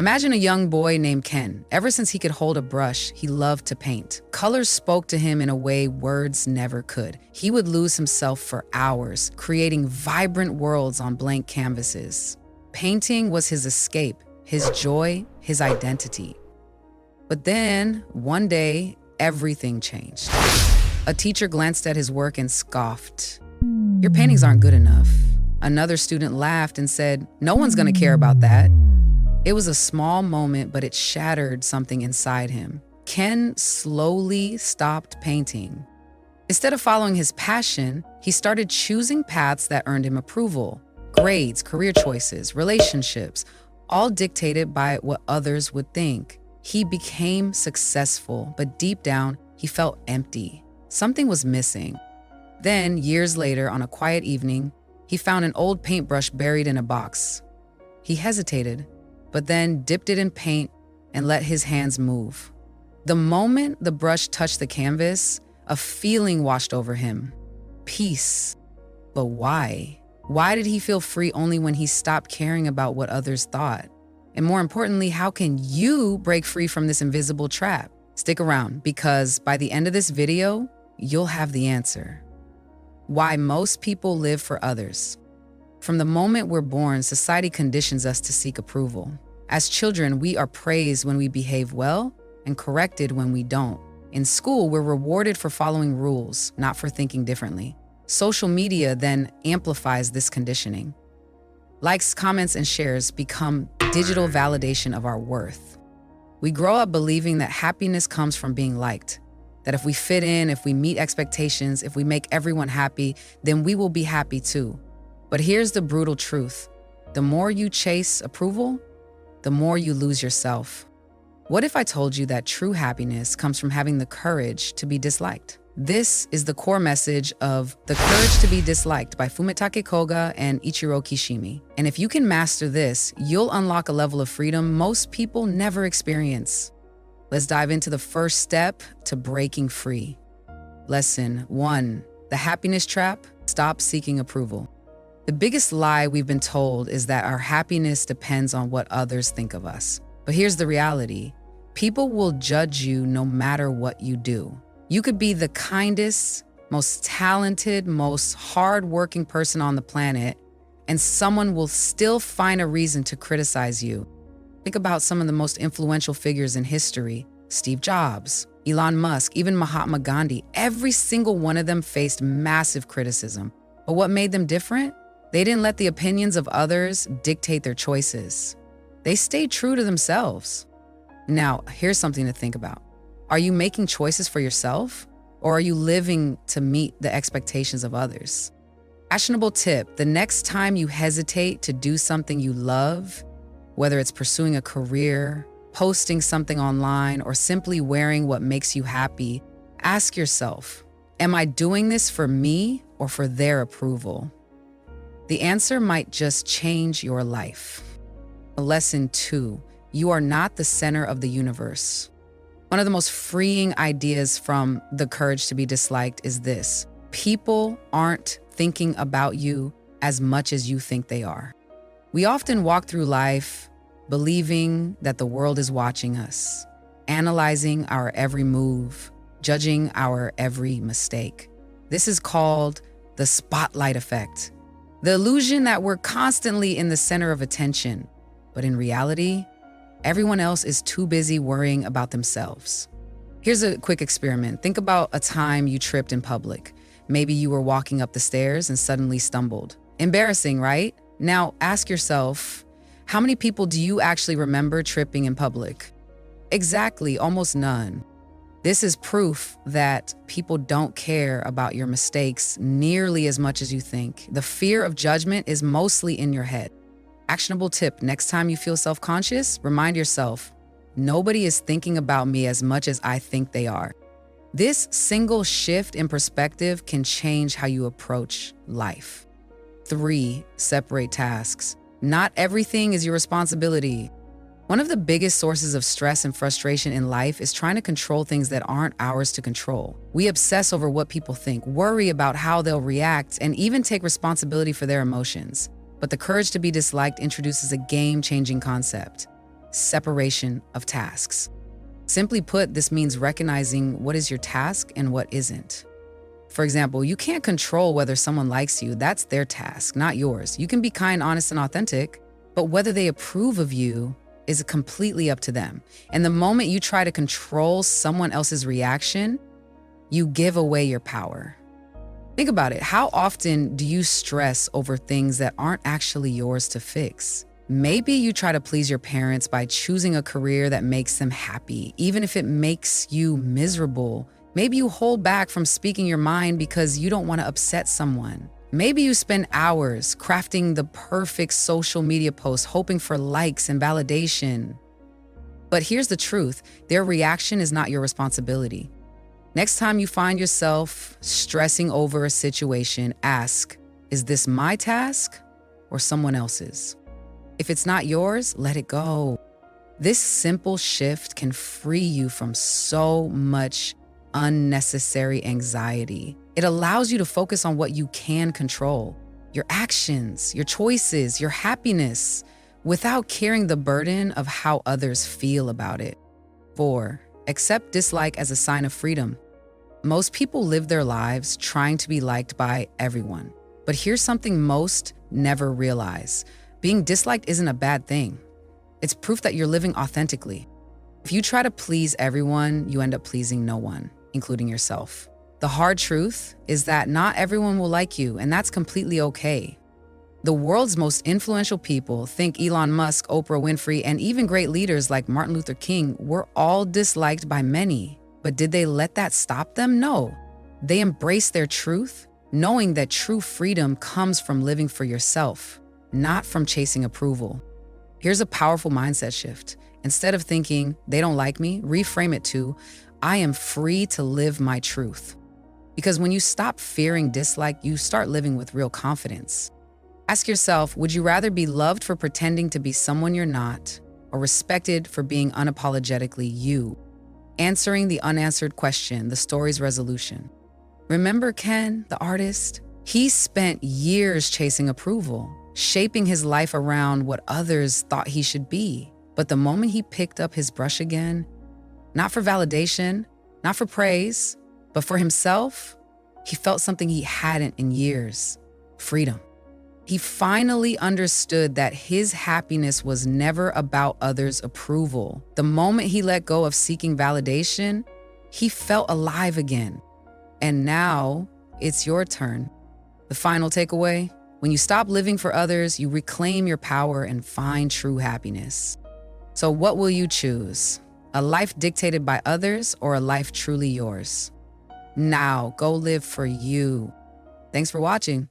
Imagine a young boy named Ken. Ever since he could hold a brush, he loved to paint. Colors spoke to him in a way words never could. He would lose himself for hours, creating vibrant worlds on blank canvases. Painting was his escape, his joy, his identity. But then, one day, everything changed. A teacher glanced at his work and scoffed. "Your paintings aren't good enough." Another student laughed and said, "No one's gonna care about that." It was a small moment, but it shattered something inside him. Ken slowly stopped painting. Instead of following his passion, he started choosing paths that earned him approval. Grades, career choices, relationships, all dictated by what others would think. He became successful, but deep down, he felt empty. Something was missing. Then, years later, on a quiet evening, he found an old paintbrush buried in a box. He hesitated, but then dipped it in paint and let his hands move. The moment the brush touched the canvas, a feeling washed over him. Peace. But why? Why did he feel free only when he stopped caring about what others thought? And more importantly, how can you break free from this invisible trap? Stick around, because by the end of this video, you'll have the answer. Why most people live for others. From the moment we're born, society conditions us to seek approval. As children, we are praised when we behave well and corrected when we don't. In school, we're rewarded for following rules, not for thinking differently. Social media then amplifies this conditioning. Likes, comments, and shares become digital validation of our worth. We grow up believing that happiness comes from being liked, that if we fit in, if we meet expectations, if we make everyone happy, then we will be happy too. But here's the brutal truth. The more you chase approval, the more you lose yourself. What if I told you that true happiness comes from having the courage to be disliked? This is the core message of The Courage to be Disliked by Fumitake Koga and Ichiro Kishimi. And if you can master this, you'll unlock a level of freedom most people never experience. Let's dive into the first step to breaking free. Lesson 1, the happiness trap. Stop seeking approval. The biggest lie we've been told is that our happiness depends on what others think of us. But here's the reality. People will judge you no matter what you do. You could be the kindest, most talented, most hardworking person on the planet, and someone will still find a reason to criticize you. Think about some of the most influential figures in history. Steve Jobs, Elon Musk, even Mahatma Gandhi. Every single one of them faced massive criticism. But what made them different? They didn't let the opinions of others dictate their choices. They stayed true to themselves. Now, here's something to think about. Are you making choices for yourself, or are you living to meet the expectations of others? Actionable tip: the next time you hesitate to do something you love, whether it's pursuing a career, posting something online, or simply wearing what makes you happy, ask yourself, am I doing this for me or for their approval? The answer might just change your life. Lesson 2, you are not the center of the universe. One of the most freeing ideas from The Courage to be Disliked is this: people aren't thinking about you as much as you think they are. We often walk through life believing that the world is watching us, analyzing our every move, judging our every mistake. This is called the spotlight effect, the illusion that we're constantly in the center of attention. But in reality, everyone else is too busy worrying about themselves. Here's a quick experiment. Think about a time you tripped in public. Maybe you were walking up the stairs and suddenly stumbled. Embarrassing, right? Now ask yourself, how many people do you actually remember tripping in public? Exactly, almost none. This is proof that people don't care about your mistakes nearly as much as you think. The fear of judgment is mostly in your head. Actionable tip: next time you feel self-conscious, remind yourself, nobody is thinking about me as much as I think they are. This single shift in perspective can change how you approach life. 3, separate tasks. Not everything is your responsibility. One of the biggest sources of stress and frustration in life is trying to control things that aren't ours to control. We obsess over what people think, worry about how they'll react, and even take responsibility for their emotions. But The Courage to be Disliked introduces a game-changing concept. separation of tasks. Simply put, this means recognizing what is your task and what isn't. For example, you can't control whether someone likes you. That's their task, not yours. You can be kind, honest, and authentic, but whether they approve of you is completely up to them. And the moment you try to control someone else's reaction, you give away your power. Think about it. How often do you stress over things that aren't actually yours to fix? Maybe you try to please your parents by choosing a career that makes them happy, even if it makes you miserable. Maybe you hold back from speaking your mind because you don't want to upset someone. Maybe you spend hours crafting the perfect social media post, hoping for likes and validation. But here's the truth, their reaction is not your responsibility. Next time you find yourself stressing over a situation, ask, is this my task or someone else's? If it's not yours, let it go. This simple shift can free you from so much unnecessary anxiety. It allows you to focus on what you can control, your actions, your choices, your happiness, without carrying the burden of how others feel about it. 4. Accept dislike as a sign of freedom. Most people live their lives trying to be liked by everyone. But here's something most never realize. Being disliked isn't a bad thing. It's proof that you're living authentically. If you try to please everyone, you end up pleasing no one, including yourself. The hard truth is that not everyone will like you, and that's completely okay. The world's most influential people, think Elon Musk, Oprah Winfrey, and even great leaders like Martin Luther King, were all disliked by many. But did they let that stop them? No. They embraced their truth, knowing that true freedom comes from living for yourself, not from chasing approval. Here's a powerful mindset shift. Instead of thinking, they don't like me, reframe it to, I am free to live my truth. Because when you stop fearing dislike, you start living with real confidence. Ask yourself, would you rather be loved for pretending to be someone you're not, or respected for being unapologetically you? Answering the unanswered question, the story's resolution. Remember Ken, the artist? He spent years chasing approval, shaping his life around what others thought he should be. But the moment he picked up his brush again, not for validation, not for praise, but for himself, he felt something he hadn't in years: freedom. He finally understood that his happiness was never about others' approval. The moment he let go of seeking validation, he felt alive again. And now it's your turn. The final takeaway: when you stop living for others, you reclaim your power and find true happiness. So what will you choose? A life dictated by others or a life truly yours? Now, go live for you. Thanks for watching.